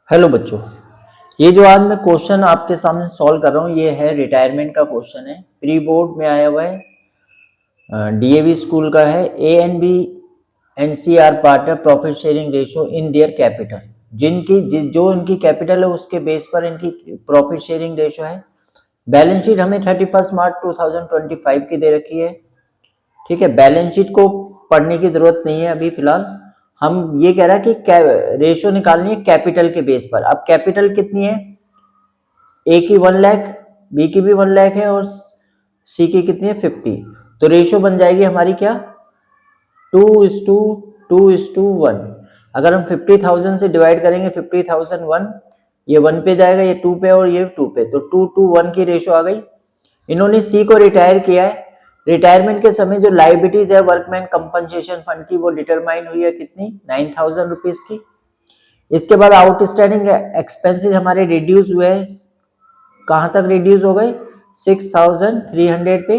Hello बच्चों, ये जो आज मैं क्वेश्चन आपके सामने सॉल्व कर रहा हूँ ये है रिटायरमेंट का क्वेश्चन है। प्री बोर्ड में आया हुआ है, डीएवी स्कूल का है। A and B NCR partner profit sharing ratio in their capital. जो इनकी कैपिटल है उसके बेस पर इनकी प्रॉफिट शेयरिंग रेशियो है। बैलेंस शीट हमें 31 मार्च 2025 की दे रखी है। ठीक है, बैलेंस शीट को पढ़ने की जरूरत नहीं है अभी फिलहाल। हम ये कह रहा है कि रेशियो निकालनी है कैपिटल के बेस पर। अब कैपिटल कितनी है, ए की 1 लाख, बी की भी 1 लाख है और सी की कितनी है 50। तो रेशियो बन जाएगी हमारी क्या, 2:2:1। अगर हम 50,000 से डिवाइड करेंगे 50,000 1, ये 1 पे जाएगा, ये 2 पे और ये 2 पे, तो 2:1 की रेशियो आ गई। इन्होंने सी को रिटायर किया है। रिटायरमेंट के समय जो लाइबिलिटीज है वर्कमैन कंपनसेशन फंड की वो डिटरमाइन हुई है कितनी, 9,000 रुपीज की। इसके बाद आउटस्टैंडिंग एक्सपेंसेस हमारे रिड्यूस हुए हैं। कहां तक रिड्यूस हो गए, 6,300 पे।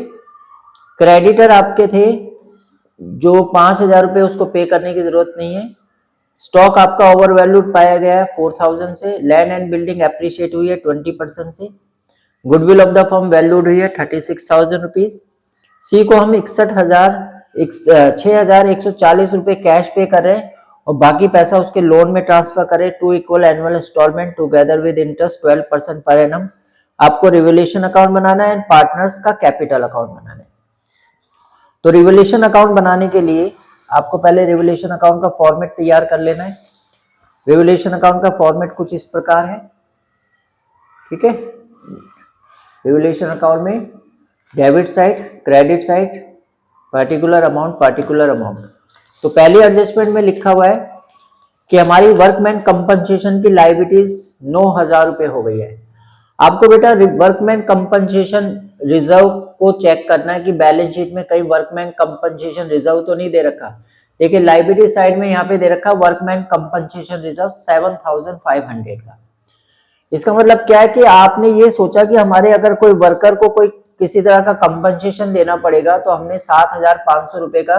क्रेडिटर आपके थे जो 5,000 रुपए, उसको पे करने की जरूरत नहीं है। स्टॉक आपका ओवर वैल्यूड पाया गया है 4,000 से। लैंड एंड बिल्डिंग एप्रिशिएट हुई है 20% से। Goodwill of the firm valued हुई है 36,000 रुपीज। सी को हम 6,140 रुपए कैश पे कर रहे हैं और बाकी पैसा उसके लोन में ट्रांसफर करें 2 equal annual instalment together with interest 12% per annum. आपको रिवोल्यूशन अकाउंट बनाना है एंड पार्टनर्स का कैपिटल अकाउंट बनाना है। तो रिवोल्यूशन अकाउंट बनाने के लिए आपको पहले रिवोल्यूशन अकाउंट का फॉर्मेट तैयार कर लेना है। रिवोल्यूशन अकाउंट का फॉर्मेट कुछ इस प्रकार है। ठीक है, रिवोल्यूशन अकाउंट में debit side, credit side, particular amount. तो पहली एडजस्टमेंट में लिखा हुआ है कि हमारी वर्कमैन कंपनसेशन की लायबिलिटीज 9,000 रुपए हो गई है। आपको बेटा वर्कमैन कंपनसेशन रिजर्व को चेक करना है कि बैलेंस शीट में कहीं वर्कमैन कंपनसेशन रिजर्व तो नहीं दे रखा। देखिए लायबिलिटी साइड में यहाँ पे दे रखा वर्कमैन कंपनसेशन रिजर्व 7,500 का। इसका मतलब क्या है कि आपने ये सोचा कि हमारे अगर कोई वर्कर को कोई किसी तरह का कंपनसेशन देना पड़ेगा तो हमने 7,500 रुपए का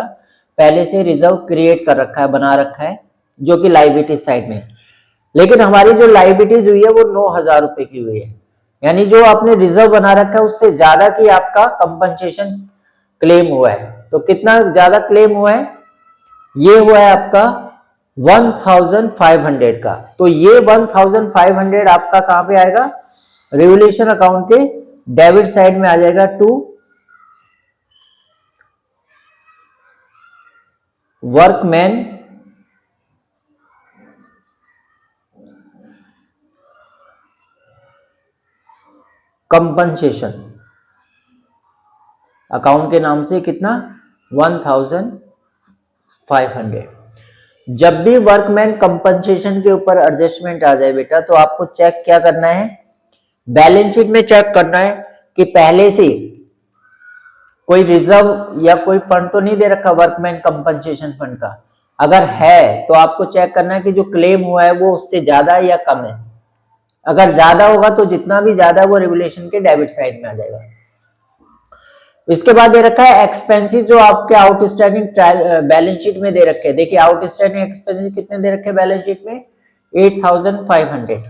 पहले से रिजर्व क्रिएट कर रखा है, बना रखा है, जो कि लायबिलिटी साइड में। लेकिन हमारी जो लायबिलिटीज हुई है वो 9,000 रुपए की हुई है, यानी जो आपने रिजर्व बना रखा है उससे ज्यादा की आपका कंपनसेशन क्लेम हुआ है। तो कितना ज्यादा क्लेम हुआ है, ये हुआ है आपका 1,500 का। तो ये 1,500 आपका कहां पे आएगा, रिवोल्यूशन अकाउंट के डेबिट साइड में आ जाएगा टू वर्कमैन कंपनसेशन अकाउंट के नाम से कितना 1,500। जब भी वर्कमैन कंपनसेशन के ऊपर एडजस्टमेंट आ जाए बेटा तो आपको चेक क्या करना है, बैलेंस शीट में चेक करना है कि पहले से कोई रिजर्व या कोई फंड तो नहीं दे रखा वर्कमैन कंपनसेशन फंड का। अगर है तो आपको चेक करना है कि जो क्लेम हुआ है वो उससे ज्यादा है या कम है। अगर ज्यादा होगा तो जितना भी ज्यादा वो रिवोल्यूशन के डेबिट साइड में आ जाएगा। इसके बाद दे रखा है एक्सपेंसेस जो आपके आउटस्टैंडिंग बैलेंस शीट में दे रखे हैं। देखिए आउटस्टैंडिंग एक्सपेंसेस कितने दे रखे हैं बैलेंस शीट में, 8,500।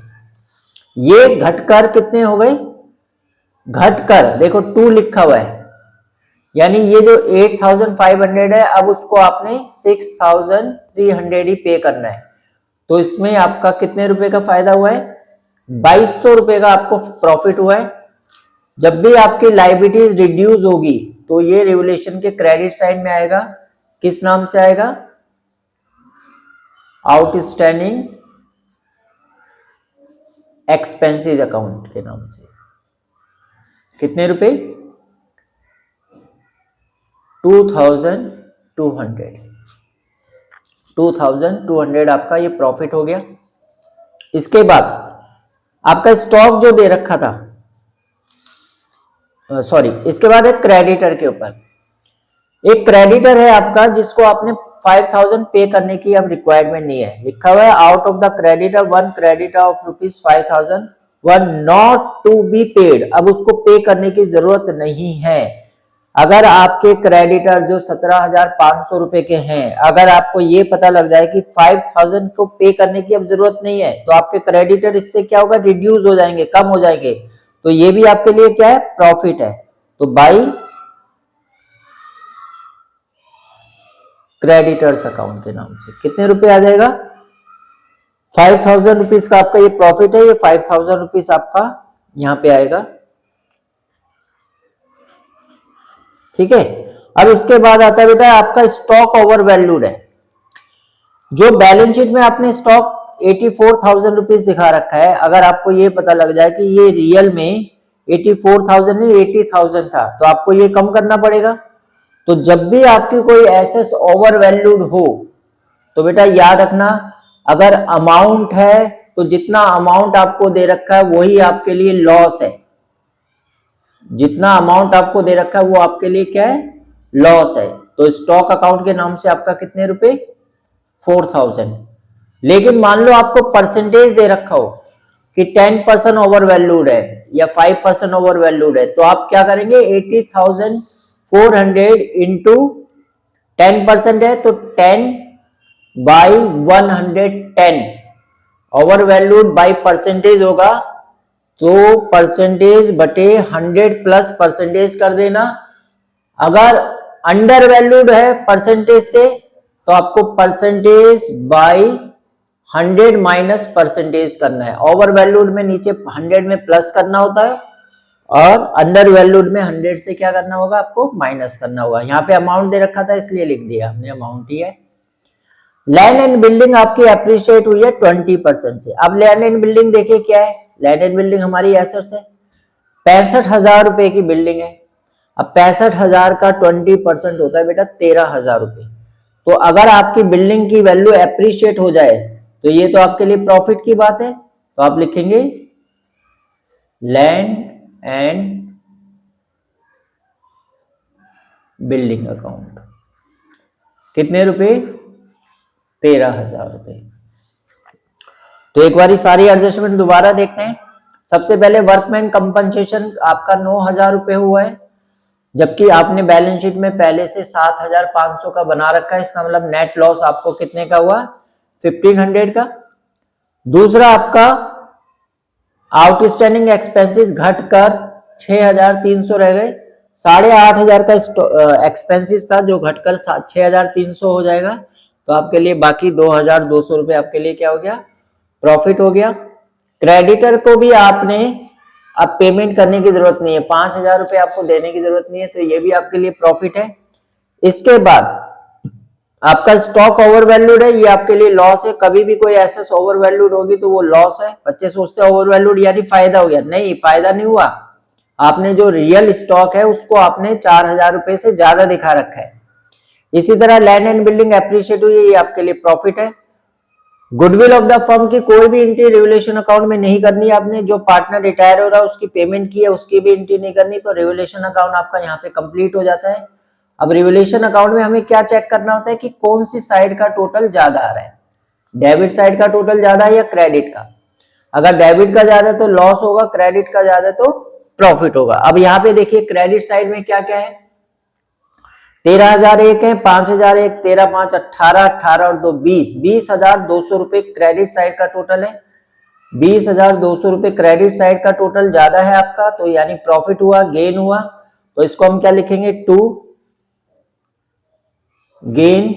ये घटकर कितने हो गए, घटकर देखो 2 लिखा हुआ है, यानी ये जो 8,500 है अब उसको आपने 6,300 ही पे करना है। तो इसमें आपका कितने रुपए का फायदा हुआ है, 2,200 रुपए का आपको प्रॉफिट हुआ है। जब भी आपकी लायबिलिटीज रिड्यूस होगी तो ये रिवोल्यूशन के क्रेडिट साइड में आएगा, किस नाम से आएगा, आउटस्टैंडिंग एक्सपेंसेस अकाउंट के नाम से। कितने रुपए, 2,200 आपका ये प्रॉफिट हो गया। इसके बाद आपका स्टॉक जो दे रखा था, इसके बाद एक क्रेडिटर के ऊपर, एक क्रेडिटर है आपका जिसको आपने 5,000 पे करने की अब रिक्वायरमेंट नहीं है। लिखा हुआ है out of the creditor 1 creditor of ₹5,000 one not to be paid. अब उसको पे करने की जरूरत नहीं है। अगर आपके क्रेडिटर जो 17,500 रुपए के हैं, अगर आपको ये पता लग जाए कि 5,000 को पे करने की अब जरूरत नहीं है, तो आपके क्रेडिटर इससे क्या होगा, रिड्यूस हो जाएंगे, कम हो जाएंगे, तो ये भी आपके लिए क्या है, प्रॉफिट है। तो बाई क्रेडिटर्स अकाउंट के नाम से कितने रुपए आ जाएगा, 5,000 रुपीज का आपका ये प्रॉफिट है, ये 5,000 रुपीज आपका यहां पे आएगा। ठीक है। अब इसके बाद आता है बेटा आपका स्टॉक ओवर वैल्यूड है। जो बैलेंस शीट में आपने स्टॉक 84,000 रुपीज दिखा रखा है, अगर आपको ये पता लग जाए कि ये रियल में 84,000 नहीं 80,000 था, तो आपको ये कम करना पड़ेगा। तो जब भी आपकी कोई एसेट्स ओवर वैल्यूड हो, तो बेटा याद रखना, अगर अमाउंट है तो जितना अमाउंट आपको दे रखा है वही आपके लिए लॉस है। जितना अमाउंट आपको दे रखा है वो आपके लिए क्या है, लॉस है। तो स्टॉक अकाउंट के नाम से आपका कितने रुपए, 4,000। लेकिन मान लो आपको परसेंटेज दे रखा हो कि 10% ओवर वैल्यूड है या 5% ओवर वैल्यूड है, तो आप क्या करेंगे, 80,400 इंटू 10% है तो 10/110 ओवर वैल्यूड बाई परसेंटेज होगा, तो परसेंटेज बटे 100 प्लस परसेंटेज कर देना। अगर अंडर वैल्यूड है परसेंटेज से, तो आपको परसेंटेज बाई 100 माइनस परसेंटेज करना है। ओवर वैल्यूड में नीचे 100 में प्लस करना होता है, और अंडर वैल्यूड में 100 से क्या करना होगा, आपको माइनस करना होगा। यहाँ पे अमाउंट दे रखा था इसलिए लिख दिया हमने, अमाउंट ही है। लैंड एंड बिल्डिंग आपकी अप्रिशिएट हुई है 20% से। अब लैंड एंड बिल्डिंग देखिए क्या है, लैंड एंड बिल्डिंग हमारी एसेट्स है, 65,000 रुपए की बिल्डिंग है। अब 65,000 का 20% होता है बेटा 13,000 रुपए। तो अगर आपकी बिल्डिंग की वैल्यू एप्रिशिएट हो जाए, तो ये तो आपके लिए प्रॉफिट की बात है। तो आप लिखेंगे लैंड एंड बिल्डिंग अकाउंट, कितने रुपए, 13,000 रुपए। तो एक बार सारी एडजस्टमेंट दोबारा देखते हैं। सबसे पहले वर्कमैन कंपनसेशन आपका 9,000 रुपए हुआ है, जबकि आपने बैलेंस शीट में पहले से 7,500 का बना रखा है। इसका मतलब नेट लॉस आपको कितने का हुआ, 1,500 का। दूसरा आपका आउटस्टैंडिंग एक्सपेंसेस घटकर 6,300 रह गए। 8,500 का एक्सपेंसेस था जो घटकर 6,300 हो जाएगा। तो आपके लिए बाकी 2,200 रुपए आपके लिए क्या हो गया, प्रॉफिट हो गया। क्रेडिटर को भी आपने अब पेमेंट करने की जरूरत नहीं है, 5,000 रुपए आपको देने की जरूरत नहीं है, तो ये भी आपके लिए प्रॉफिट है। इसके बाद आपका स्टॉक ओवर वैल्यूड है, ये आपके लिए लॉस है। कभी भी कोई एसेट ओवर वैल्यूड होगी तो वो लॉस है। बच्चे सोचते हैं ओवर वैल्यूड यानी फायदा हो गया, नहीं, फायदा नहीं हुआ। आपने जो रियल स्टॉक है उसको आपने 4,000 रुपए से ज्यादा दिखा रखा है। इसी तरह लैंड एंड बिल्डिंग एप्रिशिएट हुई है, ये आपके लिए प्रॉफिट है। गुडविल ऑफ द फर्म की कोई भी एंट्री रिवोल्यूशन अकाउंट में नहीं करनी है आपने। जो पार्टनर रिटायर हो रहा है उसकी पेमेंट की है, उसकी भी एंट्री नहीं करनी। तो रिवोल्यूशन अकाउंट आपका यहाँ पे कंप्लीट हो जाता है। अब रिवोल्यूशन अकाउंट में हमें क्या चेक करना होता है कि कौन सी साइड का टोटल ज्यादा आ रहा है, डेबिट साइड का टोटल ज्यादा है या क्रेडिट का। अगर डेबिट का ज्यादा तो लॉस होगा, क्रेडिट का ज्यादा तो प्रॉफिट होगा। अब यहाँ पे देखिए क्रेडिट साइड में क्या क्या है, 13,001 है, 5,001, 13, 5, 18, 18 और 2 20, 20,200 रुपए क्रेडिट साइड का टोटल है। 20,200 रुपए क्रेडिट साइड का टोटल ज्यादा है आपका, तो यानी प्रॉफिट हुआ, गेन हुआ। तो इसको हम क्या लिखेंगे, to gain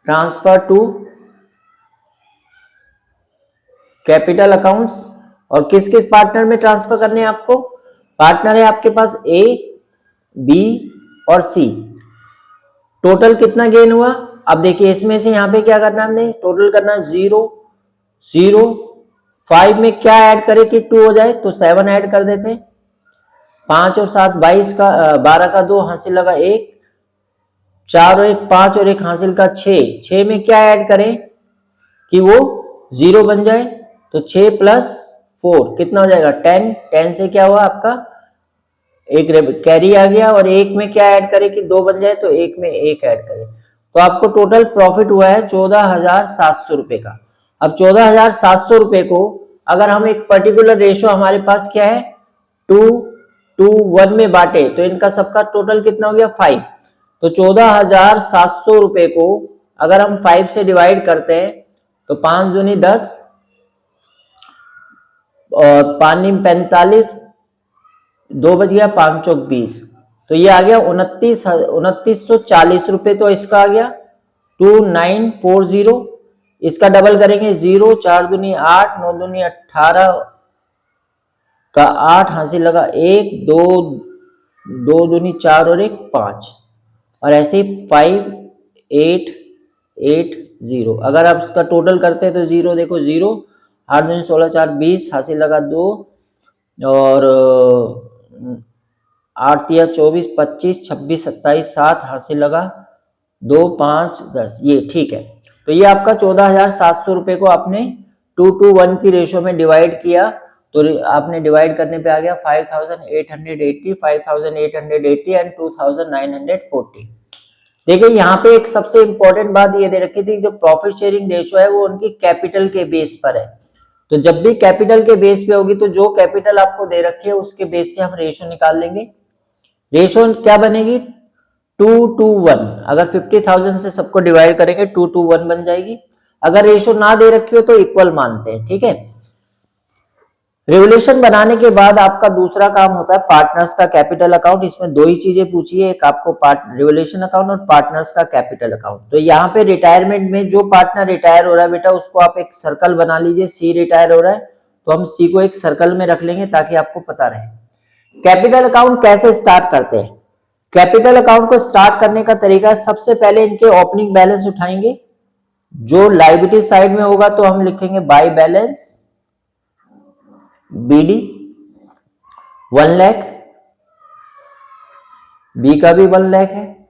transfer to capital accounts. और किस किस पार्टनर में ट्रांसफर करने हैं आपको, पार्टनर है आपके पास ए, बी और सी। टोटल कितना गेन हुआ, अब देखिए इसमें से यहां पे क्या करना है, हमने टोटल करना है 0 0 5 में क्या ऐड करें कि 2 हो जाए, तो 7 ऐड कर देते हैं। 5 और 7 22 का 12 का 2 हासिल लगा 1, 4 और 1 5 और 1 हासिल का 6। 6 में क्या ऐड करें कि वो 0 बन जाए, तो 6 प्लस 4 कितना हो जाएगा 10। 10 से क्या हुआ आपका एक कैरी आ गया, और एक में क्या ऐड करें कि 2 बन जाए, तो एक में 1 ऐड करें। तो आपको टोटल प्रॉफिट हुआ है 14,700 रुपए का। अब 14,700 रुपए को अगर हम एक पर्टिकुलर रेशो हमारे पास क्या है 2 2 1 में बांटे तो इनका सबका टोटल कितना हो गया 5। तो 14,700 रुपए को अगर हम 5 से डिवाइड करते हैं तो 5 दूनी 10 और 5 45, 2 बज गया, 5 चौक 20, तो ये आ गया 2940 रुपए। तो इसका आ गया 2940। इसका डबल करेंगे 0, 4 दूनी 8, 9 दूनी 18 का 8 हासिल लगा 1, 2 2 दूनी 4 और 1 5, और ऐसे ही 5 8 8 0। अगर आप इसका टोटल करते हैं तो 0 देखो 0, 8 दूनी 16, 4 20 हासिल लगा 2, और 8 तिया 24, 25, 26, 27, 7 हासिल लगा 2, 5, 10। ये ठीक है। तो ये आपका 14,700 रुपए को आपने 2:1 की रेशो में डिवाइड किया, तो आपने डिवाइड करने पे आ गया 5,880, 5,880 एंड 2,940। देखिए यहाँ पे एक सबसे इंपॉर्टेंट बात ये दे रखी थी, जो प्रॉफिट शेयरिंग रेशो है वो उनकी कैपिटल के बेस पर है। तो जब भी कैपिटल के बेस पे होगी तो जो कैपिटल आपको दे रखी है उसके बेस से हम रेशो निकाल लेंगे। रेशो क्या बनेगी 2:1। अगर 50,000 से सबको डिवाइड करेंगे 2:1 बन जाएगी। अगर रेशो ना दे रखी हो तो इक्वल मानते हैं, ठीक है। रेवोल्यूशन बनाने के बाद आपका दूसरा काम होता है पार्टनर्स का कैपिटल अकाउंट। इसमें दो ही चीजें पूछी है, एक आपको रेवोल्यूशन अकाउंट और पार्टनर्स का कैपिटल अकाउंट। तो यहाँ पे रिटायरमेंट में जो पार्टनर रिटायर हो रहा है बेटा उसको आप एक सर्कल बना लीजिए। सी रिटायर हो रहा है तो हम सी को एक सर्कल में रख लेंगे ताकि आपको पता रहे। कैपिटल अकाउंट कैसे स्टार्ट करते हैं? कैपिटल अकाउंट को स्टार्ट करने का तरीका, सबसे पहले इनके ओपनिंग बैलेंस उठाएंगे। जो लायबिलिटी साइड में होगा तो हम लिखेंगे by balance BD 1 lakh, B का भी 1 लाख है,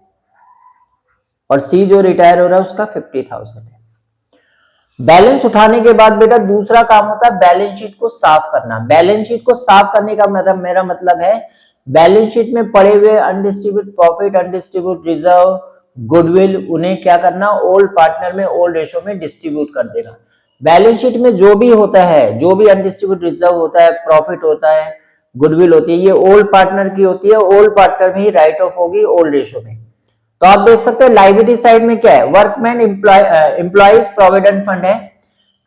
और सी जो रिटायर हो रहा है उसका 50,000 है। बैलेंस उठाने के बाद बेटा दूसरा काम होता है बैलेंस शीट को साफ करना। बैलेंस शीट को साफ करने का मेरा मतलब है बैलेंस शीट में पड़े हुए अनडिस्ट्रीब्यूट प्रॉफिट, अनडिस्ट्रीब्यूट रिजर्व, गुडविल, उन्हें क्या करना ओल्ड पार्टनर में ओल्ड रेशो में डिस्ट्रीब्यूट कर देना। बैलेंस शीट में जो भी होता है, जो भी अनडिस्ट्रीब्यूट रिजर्व होता है, प्रॉफिट होता है, गुडविल होती है, ये ओल्ड पार्टनर की होती है। ओल्ड पार्टनर में ही राइट ऑफ होगी ओल्ड रेशो में। तो आप देख सकते हैं लायबिलिटी साइड में क्या है, वर्कमैन एम्प्लॉइज प्रोविडेंट फंड है।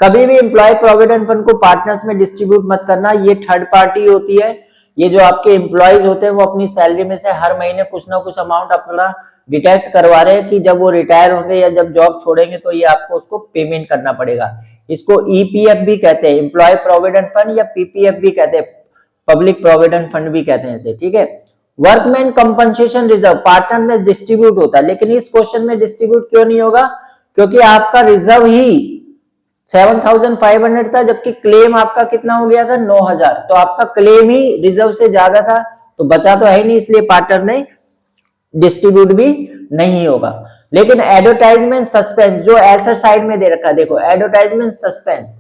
कभी भी एम्प्लॉय प्रोविडेंट फंड को पार्टनर्स में डिस्ट्रीब्यूट मत करना, ये थर्ड पार्टी होती है। ये जो आपके एम्प्लॉइज होते हैं वो अपनी सैलरी में से हर महीने कुछ ना कुछ अमाउंट अपना डिटेक्ट करवा रहे हैं कि जब वो रिटायर होंगे या जब जॉब छोड़ेंगे तो ये आपको उसको पेमेंट करना पड़ेगा। इसको ईपीएफ भी कहते हैं, एम्प्लॉय प्रोविडेंट फंड, या पीपीएफ भी कहते हैं, पब्लिक प्रोविडेंट फंड भी कहते हैं इसे, ठीक है। वर्कमैन कंपनसेशन रिजर्व पार्टनर में डिस्ट्रीब्यूट होता है, लेकिन इस क्वेश्चन में डिस्ट्रीब्यूट क्यों नहीं होगा? क्योंकि आपका रिजर्व ही 7,500 था, जबकि क्लेम आपका कितना हो गया था 9,000। तो आपका क्लेम ही रिजर्व से ज्यादा था, तो बचा तो है नहीं, इसलिए पार्टनर में डिस्ट्रीब्यूट भी नहीं होगा। लेकिन एडवर्टाइजमेंट सस्पेंस जो एसेट साइड में दे रखा है, देखो एडवर्टाइजमेंट सस्पेंस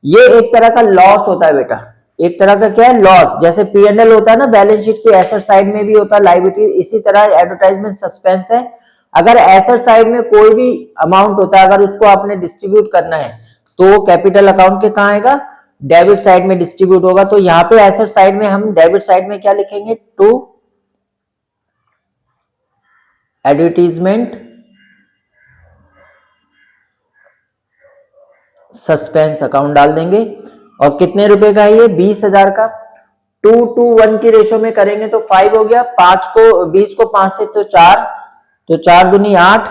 ये एक तरह का लॉस होता है बेटा। एक तरह का क्या है लॉस, जैसे P&L होता है ना बैलेंस शीट की एसेट साइड में भी होता है लायबिलिटी, इसी तरह एडवर्टाइजमेंट सस्पेंस है। अगर एसेट साइड में कोई भी अमाउंट होता है, अगर उसको आपने डिस्ट्रीब्यूट करना है तो कैपिटल अकाउंट के कहां आएगा, डेबिट साइड में डिस्ट्रीब्यूट होगा। तो यहाँ पे एसेट साइड में हम डेबिट साइड में क्या लिखेंगे, टू एडवर्टीजमेंट सस्पेंस अकाउंट डाल देंगे। और कितने रुपए का है ये, 20,000 का। 2:1 की रेशो में करेंगे तो 5 हो गया, 20 को 5 से तो 4, तो 4 दूनी 8,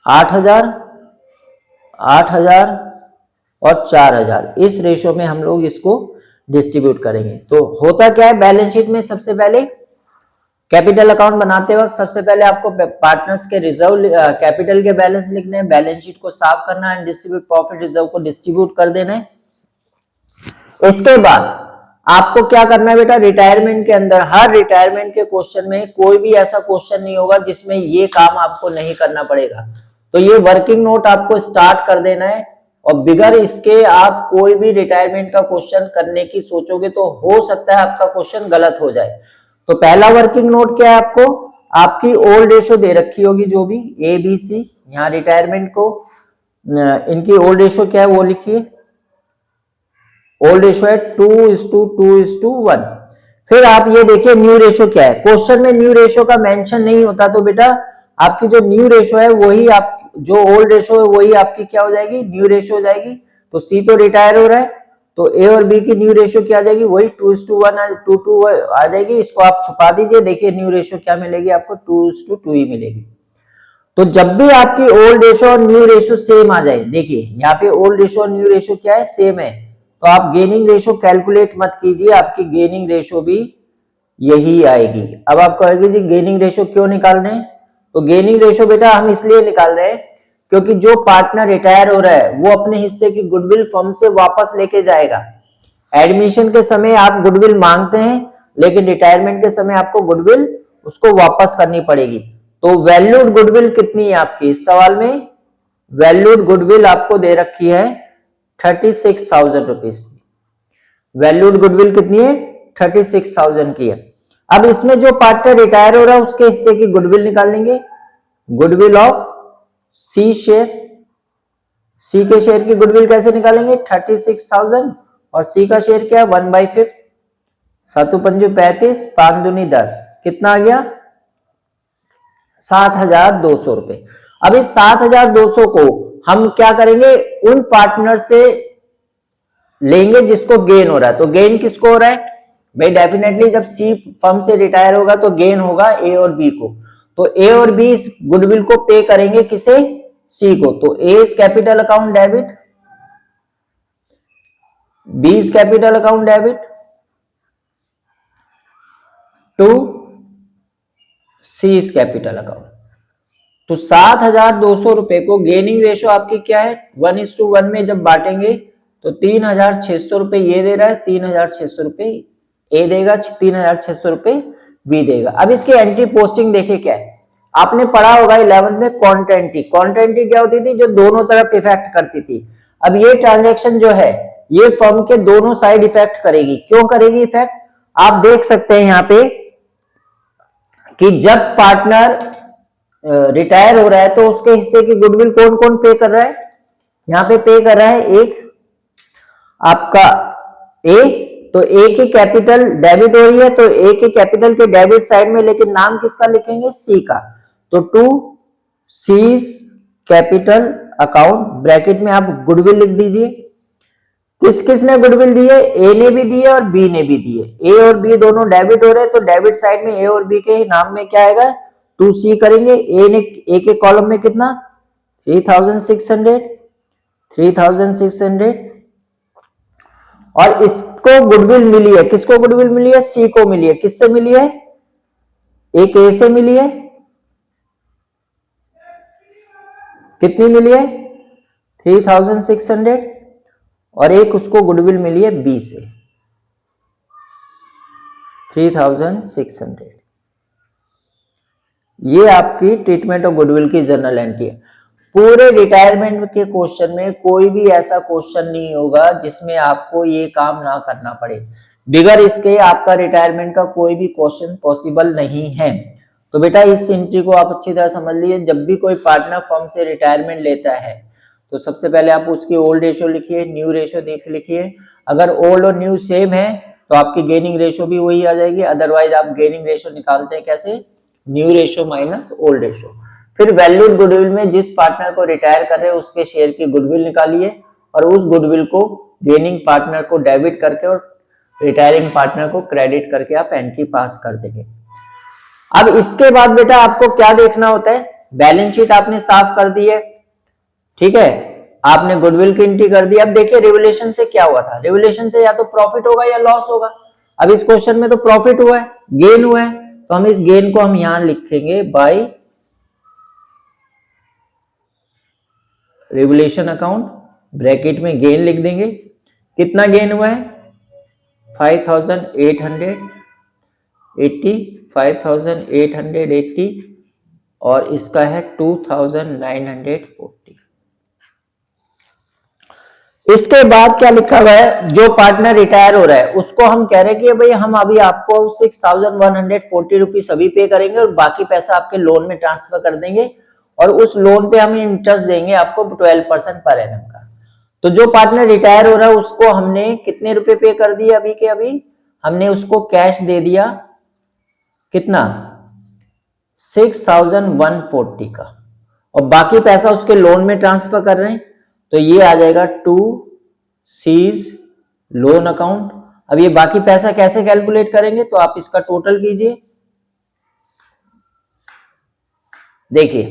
8,000, 8,000 और 4,000। इस रेशो में हम लोग इसको डिस्ट्रीब्यूट करेंगे। तो होता क्या है बैलेंस शीट में, सबसे पहले कैपिटल अकाउंट बनाते वक्त सबसे पहले आपको पार्टनर्स के रिजर्व कैपिटल के बैलेंस लिखने हैं, बैलेंस शीट को साफ करना है, डिस्ट्रीब्यूट प्रॉफिट रिजर्व को डिस्ट्रीब्यूट कर देना है। उसके बाद आपको क्या करना है बेटा, रिटायरमेंट के अंदर हर रिटायरमेंट के क्वेश्चन में कोई भी ऐसा क्वेश्चन नहीं होगा जिसमें ये काम आपको नहीं करना पड़ेगा। तो ये वर्किंग नोट आपको स्टार्ट कर देना है, और बिगर इसके आप कोई भी रिटायरमेंट का क्वेश्चन करने की सोचोगे तो हो सकता है आपका क्वेश्चन गलत हो जाए। तो पहला वर्किंग नोट क्या है, आपको आपकी ओल्ड रेशो दे रखी होगी जो भी ए बी सी, यहाँ रिटायरमेंट को इनकी ओल्ड रेशो क्या है वो लिखिए। ओल्ड रेशो है 2:2:1। फिर आप ये देखिए न्यू रेशो क्या है, क्वेश्चन में न्यू रेशो का मेंशन नहीं होता तो बेटा आपकी जो न्यू रेशो है वही आप, जो ओल्ड रेशो है वही आपकी क्या हो जाएगी, न्यू रेशो हो जाएगी। तो सी तो रिटायर हो रहा है, तो ए और बी की न्यू रेशो क्या आ जाएगी, वही 2:1 2:2 आ जाएगी। इसको आप छुपा दीजिए, देखिए न्यू रेशो क्या मिलेगी आपको, 2:2 ही मिलेगी। तो जब भी आपकी ओल्ड रेशो और न्यू रेशो सेम आ जाए, देखिए यहाँ पे ओल्ड रेशो और न्यू रेशो क्या है, सेम है, तो आप गेनिंग रेशो कैलकुलेट मत कीजिए, आपकी गेनिंग रेशो भी यही आएगी। अब आप कहेंगे जी गेनिंग रेशो क्यों निकाल रहे हैं, तो गेनिंग रेशो बेटा हम इसलिए निकाल रहे हैं क्योंकि जो पार्टनर रिटायर हो रहा है वो अपने हिस्से की गुडविल फर्म से वापस लेके जाएगा। एडमिशन के समय आप गुडविल मांगते हैं, लेकिन रिटायरमेंट के समय आपको गुडविल उसको वापस करनी पड़ेगी। तो वैल्यूड गुडविल कितनी है आपकी, इस सवाल में वैल्यूड गुडविल आपको दे रखी है 36,000 रुपीज। वैल्यूड गुडविल कितनी है, 36,000 की है। अब इसमें जो पार्टनर रिटायर हो रहा है उसके हिस्से की गुडविल निकालेंगे, गुडविल ऑफ सी शेयर, सी के शेयर की गुडविल कैसे निकालेंगे, 36,000 और सी का शेयर क्या है 1/5, 7×5 35, 5×2 10, कितना आ गया 7,200 रुपए। अब इस 7,200 को हम क्या करेंगे, उन पार्टनर से लेंगे जिसको गेन हो रहा है। तो गेन किसको हो रहा है भाई, डेफिनेटली जब सी फर्म से रिटायर होगा तो गेन होगा ए और बी को, तो ए और बी इस गुडविल को पे करेंगे किसे, सी को। तो A is capital account debit, B is capital account debit to C is capital account. तो 7,200 रुपए को गेनिंग रेशो आपकी क्या है 1:1 में जब बांटेंगे तो 3,600 रुपए ये दे रहा है, 3,600 रुपए ए देगा, 3,600 रुपए बी देगा। अब इसकी एंट्री पोस्टिंग देखिए क्या है, आपने पढ़ा होगा 11th में क्वांटिटी, क्वांटिटी क्या होती थी, जो दोनों तरफ इफेक्ट करती थी। अब ये ट्रांजैक्शन जो है ये फर्म के दोनों साइड इफेक्ट करेगी। क्यों करेगी इफेक्ट, आप देख सकते हैं यहाँ पे कि जब पार्टनर रिटायर हो रहा है तो उसके हिस्से की गुडविल कौन कौन पे कर रहा है, यहाँ पे कर रहा है एक आपका ए, तो ए की कैपिटल डेबिट हो रही है, तो ए की कैपिटल के डेबिट साइड में लेकिन नाम किसका लिखेंगे, सी का। तो to C capital account bracket में आप गुडविल लिख दीजिए। किस किस ने गुडविल दी है, ए ने भी दी है और बी ने भी दी है। ए और बी दोनों डेबिट हो रहे हैं, तो डेबिट साइड में ए और बी के नाम में क्या आएगा 2C करेंगे। ए के कॉलम में कितना 3,600 और इसको गुडविल मिली है, किसको गुडविल मिली है, सी को मिली है। किससे मिली है, एक ए से मिली है, कितनी मिली है 3,600 और एक उसको गुडविल मिली है बी से 3,600। ये आपकी ट्रीटमेंट ऑफ गुडविल की जर्नल एंट्री है। पूरे रिटायरमेंट के क्वेश्चन में कोई भी ऐसा क्वेश्चन नहीं होगा जिसमें आपको ये काम ना करना पड़े, बिगर इसके आपका रिटायरमेंट का कोई भी क्वेश्चन पॉसिबल नहीं है। तो बेटा इस एंट्री को आप अच्छी तरह समझ लीजिए, जब भी कोई पार्टनर फर्म से रिटायरमेंट लेता है तो सबसे पहले आप उसकी ओल्ड रेशो लिखिए, न्यू रेशो लिखिए। अगर ओल्ड और न्यू सेम है तो आपकी गेनिंग रेशो भी वही आ जाएगी, अदरवाइज आप गेनिंग रेशो निकालते हैं कैसे, new ratio minus old ratio. फिर वैल्यूड गुडविल में जिस पार्टनर को रिटायर कर रहे हैं उसके शेयर की गुडविल निकालिए और उस गुडविल को गेनिंग पार्टनर को डेबिट करके और रिटायरिंग पार्टनर को क्रेडिट करके आप एंट्री पास कर देंगे। अब इसके बाद बेटा आपको क्या देखना होता है, बैलेंस शीट आपने साफ कर दी है, ठीक है, आपने गुडविल की एंट्री कर दी। अब देखिए रिवोल्यूशन से क्या हुआ था, रिवोल्यूशन से या तो प्रॉफिट होगा या लॉस होगा। अब इस क्वेश्चन में तो प्रॉफिट हुआ है, गेन हुआ है, तो हम इस गेन को हम यहां लिखेंगे बाय रिवोल्यूशन अकाउंट, ब्रैकेट में गेन लिख देंगे। कितना गेन हुआ है 5,880 और इसका है 2,940। इसके बाद क्या लिखा हुआ है, जो पार्टनर रिटायर हो रहा है उसको हम कह रहे हैं कि भाई हम अभी आपको 6,140 रुपीज अभी पे करेंगे और बाकी पैसा आपके लोन में ट्रांसफर कर देंगे और उस लोन पे हम इंटरेस्ट देंगे आपको 12% पर एनम का। तो जो पार्टनर रिटायर हो रहा है उसको हमने कितने रुपए पे कर दिए, अभी के अभी हमने उसको कैश दे दिया कितना 6140 का, और बाकी पैसा उसके लोन में ट्रांसफर कर रहे हैं, तो ये आ जाएगा टू सीज लोन अकाउंट। अब ये बाकी पैसा कैसे कैलकुलेट करेंगे, तो आप इसका टोटल कीजिए। देखिए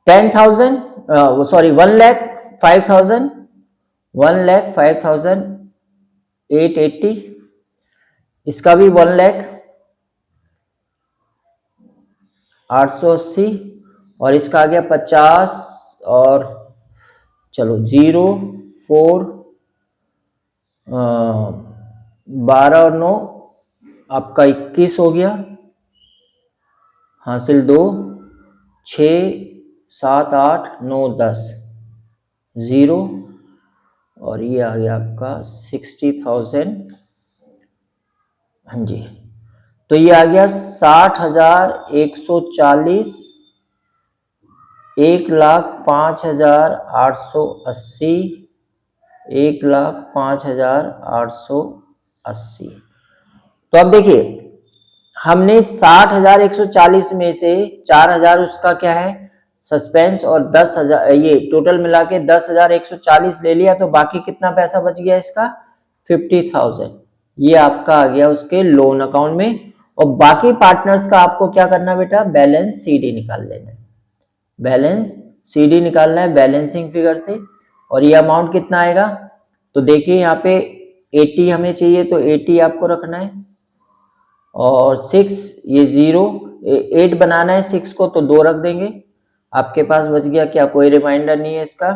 10,000 सॉरी 1,05,000 1,05,880, इसका भी 1,08,80, और इसका आ गया 50, और चलो 0,4 12 और 9 आपका 21 हो गया, हासिल 2 6 7 8 9 10 0, और ये आ गया आपका 60,000। हाँ जी, तो ये आ गया 60,140, 1,05,880, 1,05,880। तो अब देखिए हमने 60,140 में से 4,000 उसका क्या है सस्पेंस, और 10,000 ये टोटल मिला के 10,140 ले लिया, तो बाकी कितना पैसा बच गया इसका 50,000। ये आपका आ गया उसके लोन अकाउंट में। और बाकी पार्टनर्स का आपको क्या करना बेटा, बैलेंस सीडी निकाल लेना है, बैलेंस सीडी निकालना है बैलेंसिंग फिगर से। और ये अमाउंट कितना आएगा, तो देखिए यहाँ पे 80 हमें चाहिए, तो 80 आपको रखना है, और 6 ये 0 8 बनाना है 6 को, तो 2 रख देंगे, आपके पास बच गया क्या, कोई रिमाइंडर नहीं है इसका।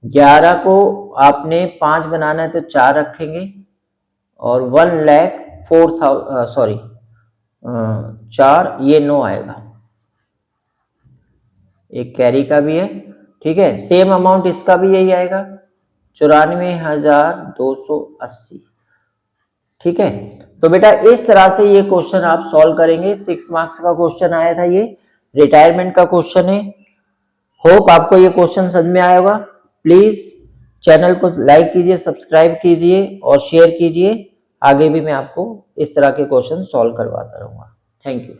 11 को आपने 5 बनाना है, तो 4 रखेंगे, और 1,04,000 सॉरी 4 ये 9 आएगा, एक कैरी का भी है, ठीक है। सेम अमाउंट इसका भी यही आएगा 94,280, ठीक है। तो बेटा इस तरह से ये क्वेश्चन आप सॉल्व करेंगे। 6 मार्क्स का क्वेश्चन आया था, ये रिटायरमेंट का क्वेश्चन है। होप आपको ये क्वेश्चन समझ में आया होगा। प्लीज चैनल को लाइक कीजिए, सब्सक्राइब कीजिए और शेयर कीजिए। आगे भी मैं आपको इस तरह के क्वेश्चन सॉल्व करवाता रहूंगा। Thank you.